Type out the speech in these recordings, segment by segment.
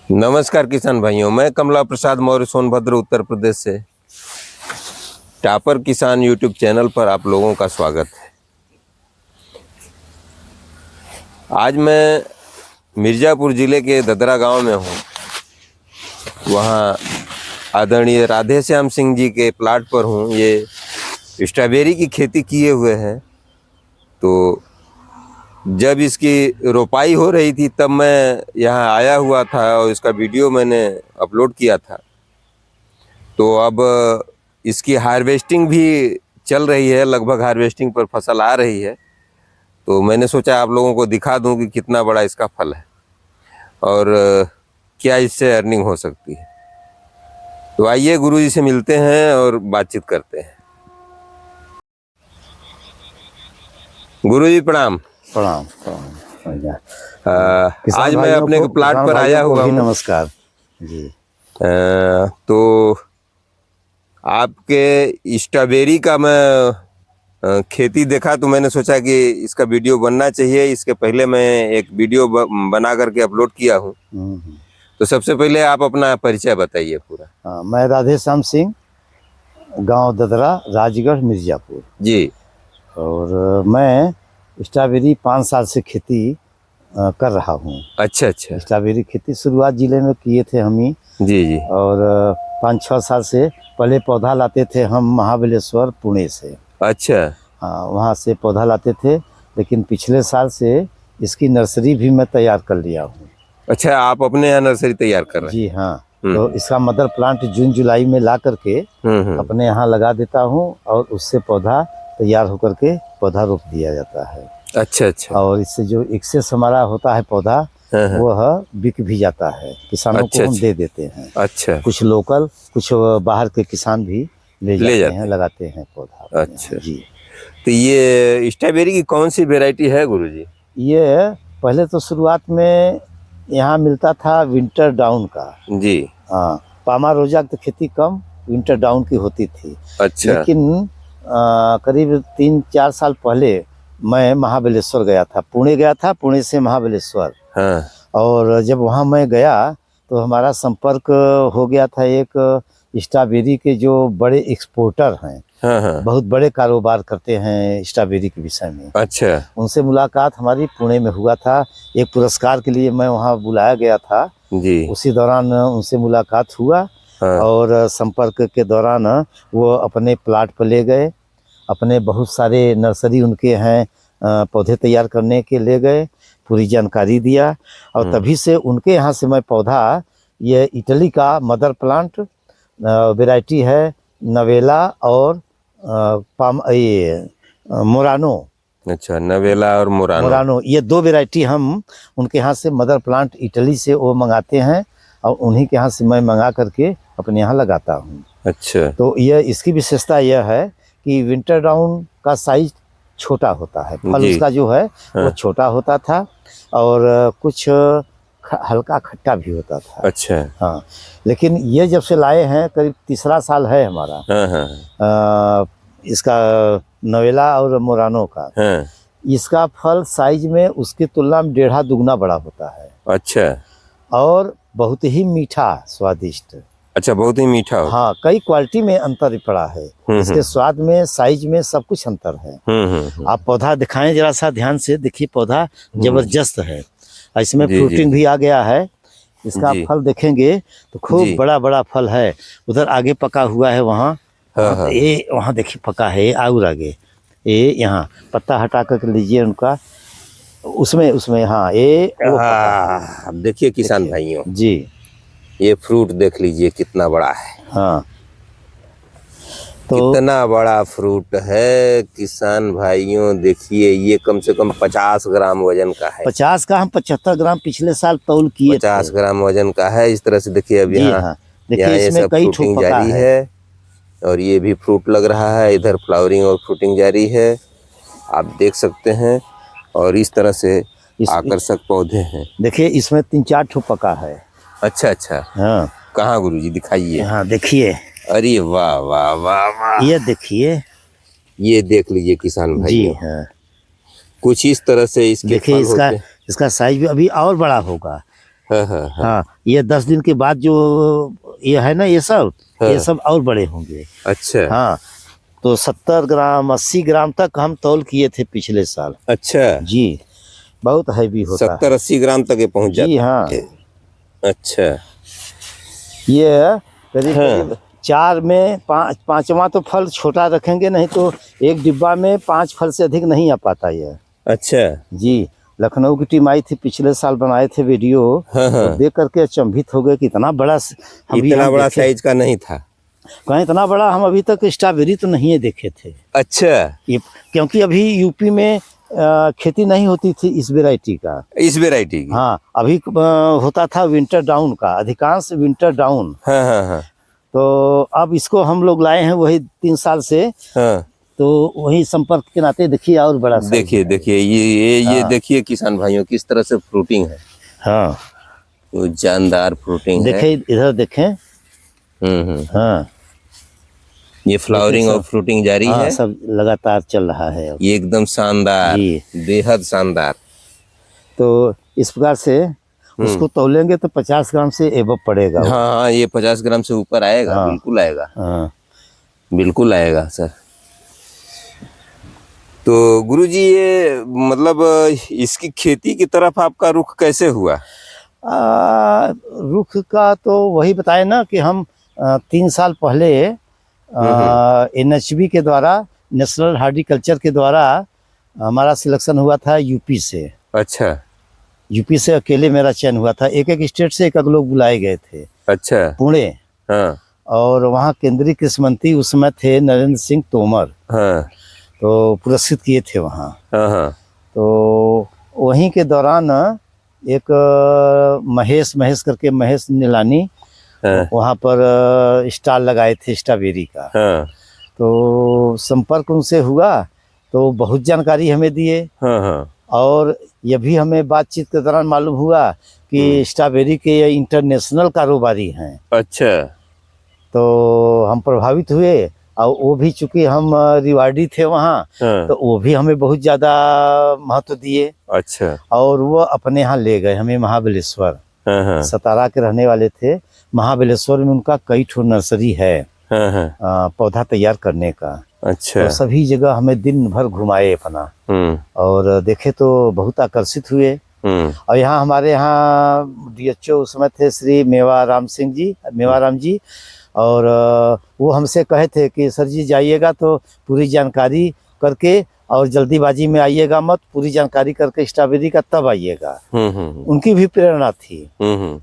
नमस्कार किसान भाइयों, मैं कमला प्रसाद मौर्य सोनभद्र उत्तर प्रदेश से टॉपर किसान यूट्यूब चैनल पर आप लोगों का स्वागत है। आज मैं मिर्ज़ापुर ज़िले के ददरा गांव में हूं। वहां आदरणीय राधे श्याम सिंह जी के प्लाट पर हूं। ये स्ट्रॉबेरी की खेती किए हुए हैं। तो जब इसकी रोपाई हो रही थी तब मैं यहाँ आया हुआ था और इसका वीडियो मैंने अपलोड किया था। तो अब इसकी हार्वेस्टिंग भी चल रही है, लगभग हार्वेस्टिंग पर फसल आ रही है। तो मैंने सोचा आप लोगों को दिखा दूं कि कितना बड़ा इसका फल है और क्या इससे अर्निंग हो सकती है। तो आइए गुरुजी से मिलते हैं और बातचीत करते हैं। गुरुजी प्रणाम। प्रणाम। आज मैं अपने प्लाट पर आया हुआ हूँ। नमस्कार जी। तो आपके स्ट्रॉबेरी का मैं खेती देखा तो मैंने सोचा कि इसका वीडियो बनना चाहिए। इसके पहले मैं एक वीडियो बना करके अपलोड किया हूँ। तो सबसे पहले आप अपना परिचय बताइए पूरा। मैं राधे श्याम सिंह, गांव ददरा, राजगढ़, मिर्ज़ापुर जी। और मैं स्ट्रॉबेरी 5 साल से खेती कर रहा हूँ। अच्छा अच्छा। स्ट्रॉबेरी खेती शुरुआत जिले में किए थे हम ही। जी जी। और 5-6 साल से पहले पौधा लाते थे हम महाबलेश्वर, पुणे से। अच्छा। हाँ, वहाँ से पौधा लाते थे, लेकिन पिछले साल से इसकी नर्सरी भी मैं तैयार कर लिया हूँ। अच्छा, आप अपने यहाँ नर्सरी तैयार कर रहे हैं? जी हाँ। तो इसका मदर प्लांट जून जुलाई में ला करके अपने यहाँ लगा देता हूँ और उससे पौधा तैयार होकर के पौधा रोप दिया जाता है। अच्छा अच्छा। और इससे जो एक्सेस हमारा होता है पौधा, वह बिक भी जाता है, किसानों को हम दे देते हैं। अच्छा। कुछ लोकल, कुछ बाहर के किसान भी ले जाते हैं, लगाते हैं पौधा। अच्छा जी। तो ये स्ट्रॉबेरी की कौन सी वेराइटी है गुरुजी? ये पहले तो शुरुआत में यहाँ मिलता था विंटर डाउन का। जी हाँ। पामा रोजा की खेती कम, विंटर डाउन की होती थी। अच्छा। लेकिन करीब 3-4 साल पहले मैं महाबलेश्वर गया था, पुणे गया था, पुणे से महाबलेश्वर। हाँ। और जब वहाँ मैं गया तो हमारा संपर्क हो गया था एक स्ट्रॉबेरी के जो बड़े एक्सपोर्टर हैं। हाँ हाँ। बहुत बड़े कारोबार करते हैं स्ट्रॉबेरी के विषय में। अच्छा। उनसे मुलाकात हमारी पुणे में हुआ था। एक पुरस्कार के लिए मैं वहाँ बुलाया गया था जी। उसी दौरान उनसे मुलाकात हुआ। हाँ। और संपर्क के दौरान वो अपने प्लाट पर ले गए, अपने बहुत सारे नर्सरी उनके हैं, पौधे तैयार करने के ले गए, पूरी जानकारी दिया। और तभी से उनके यहाँ से मैं पौधा, ये इटली का मदर प्लांट वैरायटी है नवेला और मोरानो। अच्छा, नवेला और मोरानो, ये 2 वैरायटी हम उनके यहाँ से मदर प्लांट इटली से वो मंगाते हैं और उन्हीं के यहाँ से मैं मंगा करके अपने यहाँ लगाता हूँ। अच्छा। तो ये इसकी विशेषता यह है कि विंटर डाउन का साइज छोटा होता है, फल उसका जो है वो छोटा होता था और कुछ हल्का खट्टा भी होता था। अच्छा। हाँ। लेकिन ये जब से लाए हैं, करीब तीसरा साल है हमारा। हाँ। इसका नवेला और मोरानो का। हाँ। इसका फल साइज में उसकी तुलना में 1.5 दुगना बड़ा होता है। अच्छा। और बहुत ही मीठा, स्वादिष्ट। अच्छा, बहुत ही मीठा होता। हाँ, कई क्वालिटी में अंतर पड़ा है। इसके स्वाद में, साइज में सब कुछ अंतर है। आप पौधा दिखाएं जरा सा ध्यान से, देखिए पौधा जबरदस्त है। इसमें फ्रूटिंग भी आ गया है। इसका फल देखेंगे तो खूब बड़ा बड़ा फल है। उधर आगे पका हुआ है, वहाँ ये वहाँ देखिए पका है, और आगे ये यहाँ पत्ता हटा कर लीजिए उनका, उसमें हाँ ये देखिए किसान भाइयों जी, ये फ्रूट देख लीजिए कितना बड़ा है। हाँ। तो कितना बड़ा फ्रूट है किसान भाइयों, देखिए ये कम से कम 50 ग्राम वजन का है। 50 का हम 75 ग्राम पिछले साल तौल किए। 50 ग्राम वजन का है। इस तरह से देखिए अब यहाँ देखिए इसमें कई फ्रूटिंग जारी है और ये भी फ्रूट लग रहा है। इधर फ्लावरिंग और फ्रूटिंग जारी है, आप देख सकते हैं। और इस तरह से आकर्षक पौधे हैं। देखिए इसमें 3-4 ठो पका है। अच्छा अच्छा। हाँ। कहाँ गुरुजी दिखाइए। हाँ देखिए। अरे वाह वाह वाह वाह, ये देखिए, ये देख लीजिए किसान भाई जी। हाँ। कुछ इस तरह से इसके देखिए इसका साइज भी अभी और बड़ा होगा। हाँ हाँ हाँ। हाँ, ये 10 दिन के बाद जो ये है ना, ये हाँ। सब और बड़े होंगे। अच्छा हाँ, तो 70 ग्राम 80 ग्राम तक हम तौल किए थे पिछले साल। अच्छा, जी, बहुत हैवी होता है। 70-80 ग्राम तक ये पहुंच जी जाता हाँ, है। अच्छा ये करीब हाँ। करीब 4 में 5वां तो फल छोटा रखेंगे, नहीं तो एक डिब्बा में 5 फल से अधिक नहीं आ पाता ये। अच्छा जी, लखनऊ की टीम आई थी पिछले साल, बनाए थे वीडियो, हाँ हाँ। तो देख करके अचंभित हो गए कि इतना बड़ा इतना बड़ा साइज का नहीं था। कहीं इतना बड़ा हम अभी तक स्ट्रॉबेरी तो नहीं देखे थे। अच्छा, ये क्योंकि अभी यूपी में खेती नहीं होती थी इस वैरायटी का। इस वैरायटी की। हाँ, अभी होता था विंटर डाउन का, अधिकांश विंटर डाउन। हाँ हाँ हाँ तो अब इसको हम लोग लाए हैं वही 3 साल से, हाँ। तो वही संपर्क के नाते देखिए और बड़ा size देखिए है। देखिए ये हाँ। देखिए किसान भाइयों किस तरह से फ्रूटिंग है, हाँ, वो जानदार फ्रूटिंग है। देखें इधर देखें। हाँ, ये फ्लावरिंग और फ्रूटिंग जारी हाँ, है। सब लगातार चल रहा है अब। ये एकदम शानदार, जी। बेहद शानदार। तो इस प्रकार से उसको तौलेंगे तो 50 ग्राम से एबव पड़ेगा वो। हाँ हाँ, ये 50 ग्राम से ऊपर आएगा। हाँ। बिल्कुल आएगा, हाँ, बिल्कुल आएगा सर। तो गुरुजी ये मतलब इसकी खेती की तरफ आपका रुख कैसे हुआ? रुख का तो वही बताए ना कि हम 3 साल पहले NHB के द्वारा, नेशनल हार्टिकल्चर के द्वारा हमारा सिलेक्शन हुआ था यूपी से। अच्छा यूपी से अकेले मेरा चयन हुआ था, एक एक स्टेट से एक एक लोग बुलाए गए थे। अच्छा। पुणे, हाँ और वहाँ केंद्रीय कृषि मंत्री उस समय थे नरेंद्र सिंह तोमर, हाँ तो पुरस्कृत किए थे वहाँ। हाँ हाँ। तो वहीं के दौरान एक महेश करके, महेश नीलानी, हाँ वहाँ पर स्टॉल लगाए थे स्ट्रॉबेरी का। हाँ तो संपर्क उनसे हुआ तो बहुत जानकारी हमें दिए, हाँ हाँ। और ये भी हमें बातचीत के दौरान मालूम हुआ कि स्ट्रॉबेरी के ये इंटरनेशनल कारोबारी हैं। अच्छा। तो हम प्रभावित हुए, और वो भी चूंकि हम रिवार्डी थे वहाँ, हाँ। तो वो भी हमें बहुत ज़्यादा महत्व दिए, अच्छा। और वो अपने यहाँ ले गए हमें महाबलेश्वर। हाँ हाँ सतारा के रहने वाले थे। महाबलेश्वर में उनका कई ठो नर्सरी है हाँ हाँ। पौधा तैयार करने का। अच्छा। तो सभी जगह हमें दिन भर घुमाए अपना, और देखे तो बहुत आकर्षित हुए। और यहाँ हमारे यहाँ DHO उस समय थे श्री मेवाराम जी, और वो हमसे कहे थे कि सर जी जाइएगा तो पूरी जानकारी करके, और जल्दीबाजी में आइएगा मत, पूरी जानकारी करके स्ट्रॉबेरी का तब आइएगा। उनकी भी प्रेरणा थी।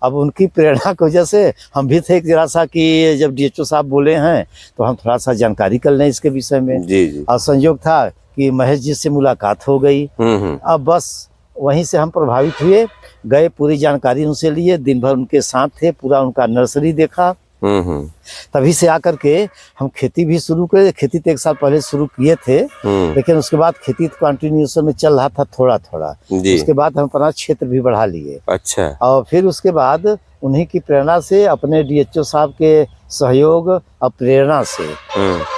अब उनकी प्रेरणा की वजह से हम भी थे जरा सा कि जब DHO साहब बोले हैं तो हम थोड़ा सा जानकारी कर लें इसके विषय में। जी जी। और संयोग था कि महेश जी से मुलाकात हो गई। अब बस वहीं से हम प्रभावित हुए, गए, पूरी जानकारी उनसे लिए, दिन भर उनके साथ थे, पूरा उनका नर्सरी देखा। तभी से आकर के हम खेती भी शुरू करे। खेती तो 1 साल पहले शुरू किए थे, लेकिन उसके बाद खेती तो कंटिन्यूएशन में चल रहा था थोड़ा थोड़ा। उसके बाद हम अपना क्षेत्र भी बढ़ा लिए। अच्छा। और फिर उसके बाद उन्हीं की प्रेरणा से, अपने DHO साहब के सहयोग और प्रेरणा से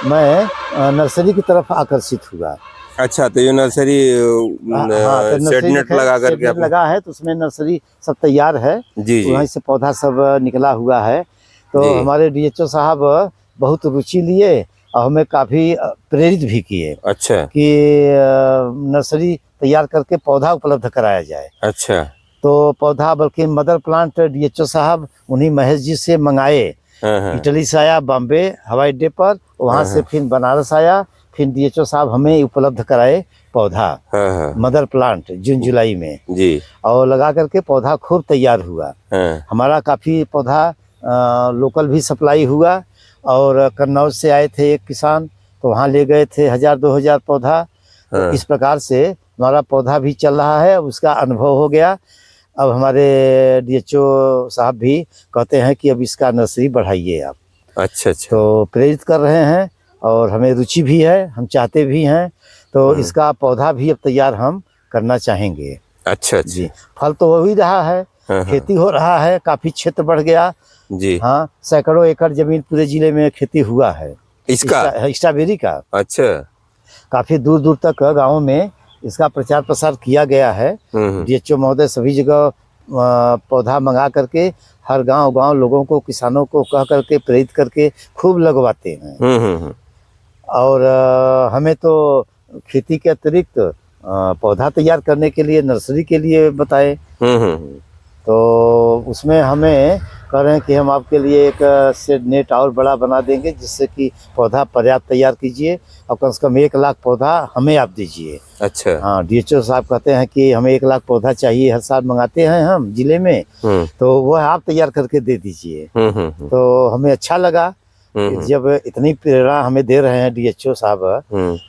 मैं नर्सरी की तरफ आकर्षित हुआ। अच्छा, तो ये नर्सरी सेट नेट लगा करके सेट लगा है, तो उसमें नर्सरी सब तैयार है। जी जी। वहीं से पौधा सब निकला हुआ है। तो हमारे DHO साहब बहुत रुचि लिए और हमें काफ़ी प्रेरित भी किए। अच्छा। कि नर्सरी तैयार करके पौधा उपलब्ध कराया जाए। अच्छा। तो पौधा, बल्कि मदर प्लांट DHO साहब उन्हीं महेश जी से मंगाए। इटली से आया, बॉम्बे हवाई अड्डे पर, वहाँ से फिर बनारस आया, फिर DHO साहब हमें उपलब्ध कराए पौधा, मदर प्लांट जून जुलाई में जी। और लगा करके पौधा खूब तैयार हुआ। हमारा काफ़ी पौधा लोकल भी सप्लाई हुआ, और कन्नौज से आए थे एक किसान, तो वहाँ ले गए थे 1000-2000 पौधा। तो इस प्रकार से हमारा पौधा भी चल रहा है। अब उसका अनुभव हो गया। अब हमारे DHO साहब भी कहते हैं कि अब इसका नर्सरी बढ़ाइए आप। अच्छा अच्छा। तो प्रेरित कर रहे हैं, और हमें रुचि भी है, हम चाहते भी हैं। तो इसका पौधा भी अब तैयार हम करना चाहेंगे। अच्छा जी। फल तो हो ही रहा है, खेती हो रहा है, काफ़ी क्षेत्र बढ़ गया जी। हाँ, सैकड़ों एकड़ जमीन पूरे जिले में खेती हुआ है इसका, स्ट्रॉबेरी का। अच्छा। काफ़ी दूर दूर तक गाँवों में इसका प्रचार प्रसार किया गया है। DHO महोदय सभी जगह पौधा मंगा करके हर गांव लोगों को, किसानों को कह करके, प्रेरित करके खूब लगवाते हैं। और हमें तो खेती के अतिरिक्त पौधा तैयार करने के लिए नर्सरी के लिए बताए। तो उसमें हमें कह रहे हैं कि हम आपके लिए एक शेड नेट और बड़ा बना देंगे, जिससे कि पौधा पर्याप्त तैयार कीजिए और कम से कम 1 लाख पौधा हमें आप दीजिए। अच्छा। हाँ, DHO साहब कहते हैं कि हमें 1 लाख पौधा चाहिए, हर साल मंगाते हैं हम जिले में, तो वो आप तैयार करके दे दीजिए। तो हमें अच्छा लगा कि जब इतनी प्रेरणा हमें दे रहे हैं DHO साहब,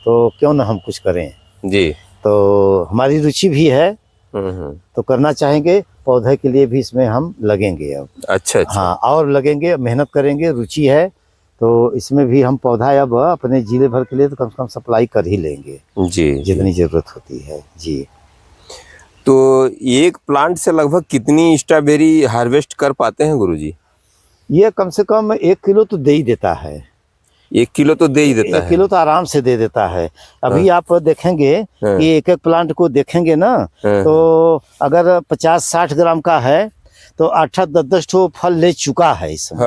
तो क्यों ना हम कुछ करें जी। तो हमारी रुचि भी है, तो करना चाहेंगे, पौधे के लिए भी इसमें हम लगेंगे अब। अच्छा अच्छा। हाँ, और लगेंगे, मेहनत करेंगे, रुचि है, तो इसमें भी हम पौधा अब अपने जिले भर के लिए तो कम से कम सप्लाई कर ही लेंगे जी, जितनी जरूरत होती है जी। तो एक प्लांट से लगभग कितनी स्ट्रॉबेरी हार्वेस्ट कर पाते हैं गुरुजी? ये कम से कम 1 किलो तो दे ही देता है। 1 किलो तो दे ही देता 1 है। किलो तो आराम से दे देता है। अभी आप देखेंगे कि एक प्लांट को देखेंगे ना, तो अगर 50-60 ग्राम का है तो 8-8, 10-10 ठो फल ले चुका है इसमें।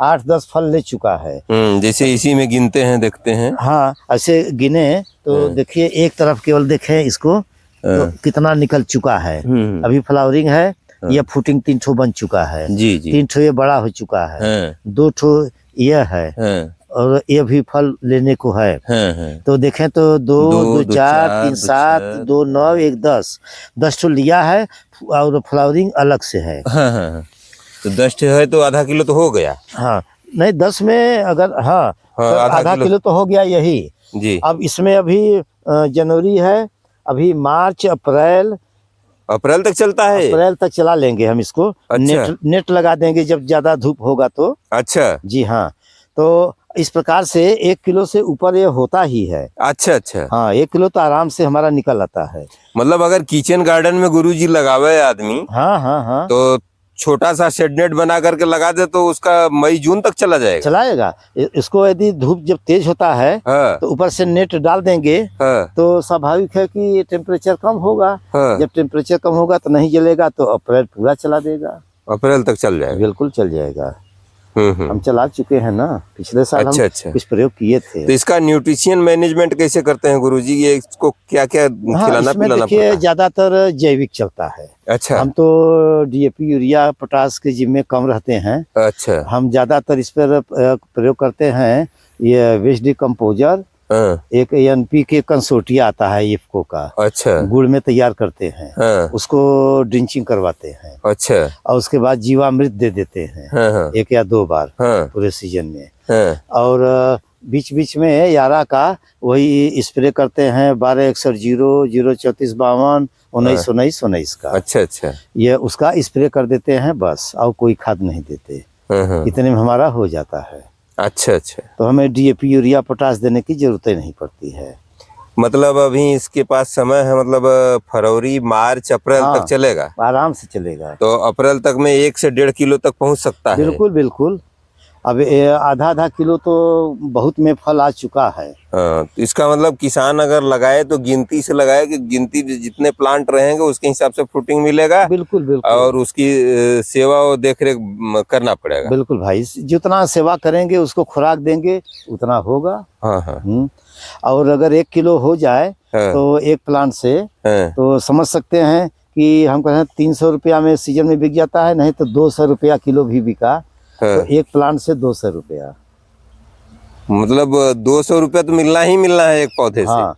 8-10 फल ले चुका है। जैसे इसी में गिनते हैं, देखते हैं। हाँ, ऐसे गिने तो देखिए, एक तरफ केवल देखें इसको तो कितना निकल चुका है। अभी फ्लावरिंग है, ये फूटिंग 3 ठो बन चुका है। जी जी। 3 ठो ये बड़ा हो चुका है। 2 ठो ये है और ये भी फल लेने को है। तो देखें तो 2, 2, 4, 3, 7, 2, 9, 1, 10 ठो लिया है और फ्लावरिंग अलग से है। तो 10 है तो आधा किलो तो हो गया। हाँ, नहीं 10 में अगर तो आधा किलो तो हो गया यही जी। अब इसमें अभी जनवरी है, अभी मार्च, अप्रैल तक चलता है। अप्रैल तक चला लेंगे हम इसको। अच्छा। नेट लगा देंगे जब ज्यादा धूप होगा तो। अच्छा जी हाँ, तो इस प्रकार से 1 किलो से ऊपर ये होता ही है। अच्छा अच्छा। हाँ, 1 किलो तो आराम से हमारा निकल आता है। मतलब अगर किचन गार्डन में गुरुजी लगावे आदमी, हाँ, तो छोटा सा शेड नेट बना करके लगा दे तो उसका मई जून तक चलाएगा। इसको यदि धूप जब तेज होता है तो ऊपर से नेट डाल देंगे तो स्वाभाविक है कि टेम्परेचर कम होगा। जब टेम्परेचर कम होगा तो नहीं जलेगा, तो अप्रैल पूरा चला देगा। अप्रैल तक चल जाएगा। बिल्कुल चल जाएगा। हम चला चुके हैं ना, पिछले साल हम कुछ प्रयोग किए थे। तो इसका न्यूट्रिशन मैनेजमेंट कैसे करते हैं गुरुजी? ये इसको क्या क्या खिलाना पिलाना पड़ता है? ज्यादातर जैविक चलता है। अच्छा। हम तो DAP, यूरिया, पोटास के जिम्मे कम रहते हैं। अच्छा। हम ज्यादातर इस पर प्रयोग करते हैं ये वेस्ट डिकम्पोजर, एक NPK कंसोर्टिया आता है इफ्को का। अच्छा। गुड़ में तैयार करते हैं। उसको ड्रिंचिंग करवाते हैं। अच्छा। और उसके बाद जीवामृत दे देते हैं 1 या 2 बार पूरे सीजन में। और बीच बीच में यारा का वही स्प्रे करते हैं 12-61-0, 0-34-52, 19-19-19 का। अच्छा अच्छा। ये उसका स्प्रे कर देते हैं बस, और कोई खाद नहीं देते। इतने में हमारा हो जाता है। अच्छा अच्छा। तो हमें DAP, यूरिया, पोटास देने की जरूरत ही नहीं पड़ती है। मतलब अभी इसके पास समय है, मतलब फरवरी, मार्च, अप्रैल तक चलेगा। आराम से चलेगा। तो अप्रैल तक में 1 से 1.5 किलो तक पहुंच सकता है। बिल्कुल बिल्कुल। अब आधा किलो तो बहुत में फल आ चुका है। तो इसका मतलब किसान अगर लगाए तो गिनती से लगाए, कि गिनती जितने प्लांट रहेंगे उसके हिसाब से फ्रूटिंग मिलेगा। बिल्कुल बिल्कुल। और उसकी सेवा और देख रेख करना पड़ेगा। बिल्कुल भाई, जितना सेवा करेंगे, उसको खुराक देंगे, उतना होगा। हाँ। और अगर 1 किलो हो जाए तो एक प्लांट से तो समझ सकते हैं कि हम कहें 300 रुपया में सीजन में बिक जाता है, नहीं तो 200 रुपया किलो भी बिका। तो एक प्लांट से 200 रुपया, मतलब 200 रुपया तो मिलना ही मिलना है एक पौधे से।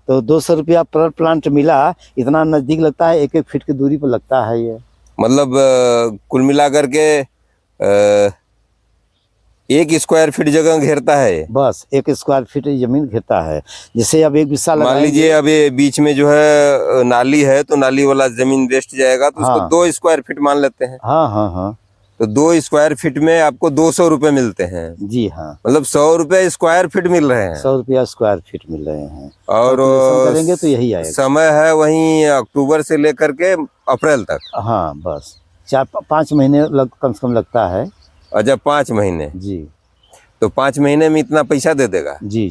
तो 200 रुपया पर प्लांट मिला, इतना नजदीक लगता है, 1-1 फीट की दूरी पर लगता है ये। मतलब कुल मिलाकर के 1 स्क्वायर फीट जगह घेरता है। बस 1 स्क्वायर फीट जमीन घेरता है। जैसे अब एक विशाल, मान लीजिए अभी बीच में जो है नाली है, तो नाली वाला जमीन वेस्ट जाएगा, तो उसको 2 स्क्वायर फीट मान लेते हैं। हाँ। तो 2 स्क्वायर फीट में आपको 200 रुपए मिलते हैं। जी हाँ। मतलब 100 रुपए स्क्वायर फीट मिल रहे हैं। 100 रुपया स्क्वायर फीट मिल रहे हैं। और करेंगे तो यही आएगा। समय है वहीं अक्टूबर से लेकर के अप्रैल तक। हाँ, बस 4-5 महीने कम से कम लगता है। अच्छा, 5 महीने। जी। तो 5 महीने में इतना पैसा दे देगा? जी।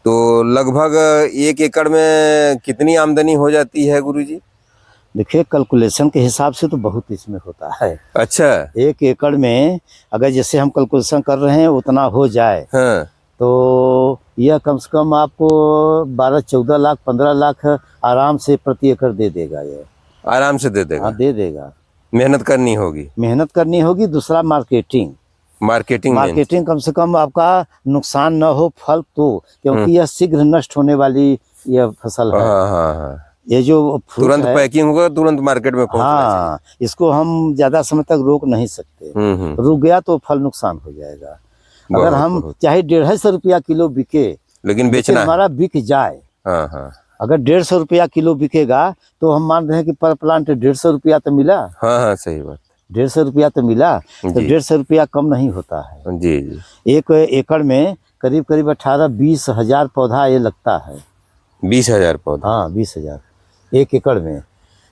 तो लगभग 1 एकड़ में कितनी आमदनी हो जाती है गुरुजी? देखिए कैलकुलेशन के हिसाब से तो बहुत इसमें होता है। अच्छा। 1 एकड़ में अगर जैसे हम कैलकुलेशन कर रहे हैं उतना हो जाए हाँ। तो यह कम से कम आपको 12-14 लाख 15 लाख आराम से प्रति एकड़ दे देगा ये। आराम से दे देगा। हाँ दे देगा। मेहनत करनी होगी। मेहनत करनी होगी। दूसरा मार्केटिंग मार्केटिंग कम से कम आपका नुकसान न हो फल तो, क्योंकि यह शीघ्र नष्ट होने वाली यह फसल है। हाँ हाँ हाँ। ये जो फ्रूट तुरंत है, पैकिंग होगा, तुरंत मार्केट में पहुंचना चाहिए। हाँ इसको हम ज्यादा समय तक रोक नहीं सकते। रुक गया तो फल नुकसान हो जाएगा। अगर हम चाहे 150 रुपया किलो बिके, लेकिन बेचना हमारा बिक जाए। हाँ हाँ। अगर 150 रुपया किलो बिकेगा तो हम मान रहे हैं कि पर प्लांट 150 रुपया तो मिला। हाँ हाँ सही बात। 150 रुपया तो मिला, तो 150 रुपया कम नहीं होता है। जी जी। 1 एकड़ में करीब करीब 18-20 हजार पौधा ये लगता है। 20,000 पौधा? हाँ 20,000 1 एकड़ में।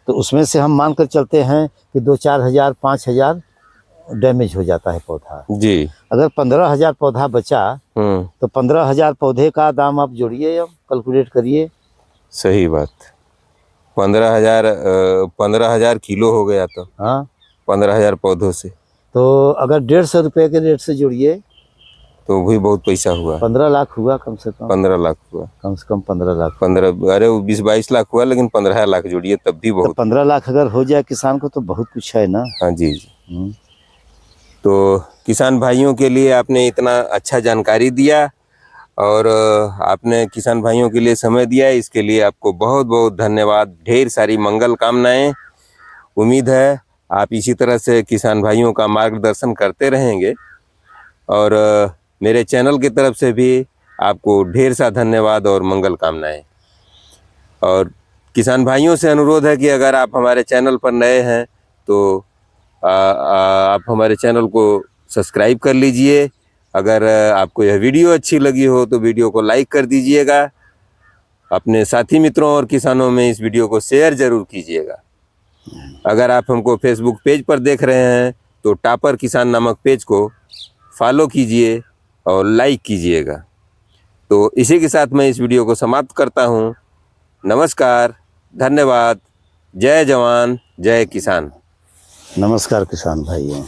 तो उसमें से हम मान कर चलते हैं कि 2-4 हजार 5 हजार डैमेज हो जाता है पौधा जी। अगर 15,000 पौधा बचा तो 15,000 पौधे का दाम आप जोड़िए, अब कैलकुलेट करिए। सही बात। 15,000 किलो हो गया तो। हाँ 15,000 पौधों से तो अगर 150 रुपये के रेट से जोड़िए तो भी बहुत पैसा हुआ। 15 लाख हुआ कम से कम। 15 लाख हुआ। कम से कम 15 लाख। 15 अरे 20-22 लाख हुआ, लेकिन 15 लाख जोड़िए तब भी बहुत। 15 लाख अगर हो जाए किसान को तो बहुत कुछ है ना। हाँ जी जी। तो किसान भाइयों के लिए आपने इतना अच्छा जानकारी दिया और आपने किसान भाइयों के लिए समय दिया, इसके लिए आपको बहुत बहुत धन्यवाद। ढेर सारी मंगल कामनाएं। उम्मीद है आप इसी तरह से किसान भाइयों का मार्गदर्शन करते रहेंगे और मेरे चैनल की तरफ से भी आपको ढेर सा धन्यवाद और मंगल कामनाएं। और किसान भाइयों से अनुरोध है कि अगर आप हमारे चैनल पर नए हैं तो आप हमारे चैनल को सब्सक्राइब कर लीजिए। अगर आपको यह वीडियो अच्छी लगी हो तो वीडियो को लाइक कर दीजिएगा। अपने साथी मित्रों और किसानों में इस वीडियो को शेयर ज़रूर कीजिएगा। अगर आप हमको फेसबुक पेज पर देख रहे हैं तो टॉपर किसान नामक पेज को फॉलो कीजिए और लाइक कीजिएगा। तो इसी के साथ मैं इस वीडियो को समाप्त करता हूँ। नमस्कार, धन्यवाद, जय जवान जय किसान। नमस्कार किसान भाइयों।